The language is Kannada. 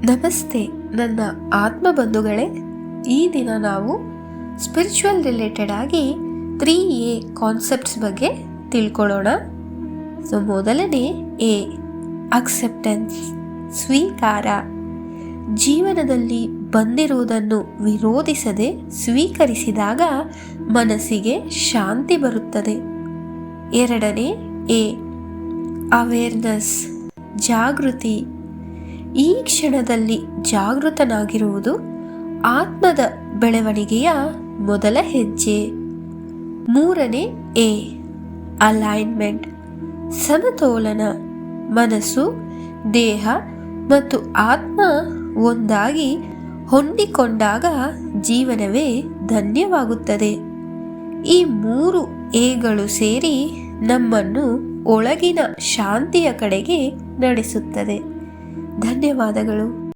ನಮಸ್ತೆ ನನ್ನ ಆತ್ಮ ಬಂಧುಗಳೇ. ಈ ದಿನ ನಾವು ಸ್ಪಿರಿಚುವಲ್ ರಿಲೇಟೆಡ್ ಆಗಿ 3A ಕಾನ್ಸೆಪ್ಟ್ಸ್ ಬಗ್ಗೆ ತಿಳ್ಕೊಳ್ಳೋಣ. ಸೊ ಮೊದಲನೇ ಎ, ಅಕ್ಸೆಪ್ಟೆನ್ಸ್, ಸ್ವೀಕಾರ. ಜೀವನದಲ್ಲಿ ಬಂದಿರುವುದನ್ನು ವಿರೋಧಿಸದೆ ಸ್ವೀಕರಿಸಿದಾಗ ಮನಸ್ಸಿಗೆ ಶಾಂತಿ ಬರುತ್ತದೆ. ಎರಡನೇ ಎ, ಅವೇರ್ನೆಸ್, ಜಾಗೃತಿ. ಈ ಕ್ಷಣದಲ್ಲಿ ಜಾಗೃತನಾಗಿರುವುದು ಆತ್ಮದ ಬೆಳವಣಿಗೆಯ ಮೊದಲ ಹೆಜ್ಜೆ. ಮೂರನೇ ಎ, ಅಲೈನ್ಮೆಂಟ್, ಸಮತೋಲನ. ಮನಸ್ಸು, ದೇಹ ಮತ್ತು ಆತ್ಮ ಒಂದಾಗಿ ಹೊಂದಿಕೊಂಡಾಗ ಜೀವನವೇ ಧನ್ಯವಾಗುತ್ತದೆ. ಈ 3 ಎಗಳು ಸೇರಿ ನಮ್ಮನ್ನು ಒಳಗಿನ ಶಾಂತಿಯ ಕಡೆಗೆ ನಡೆಸುತ್ತದೆ. ಧನ್ಯವಾದಗಳು.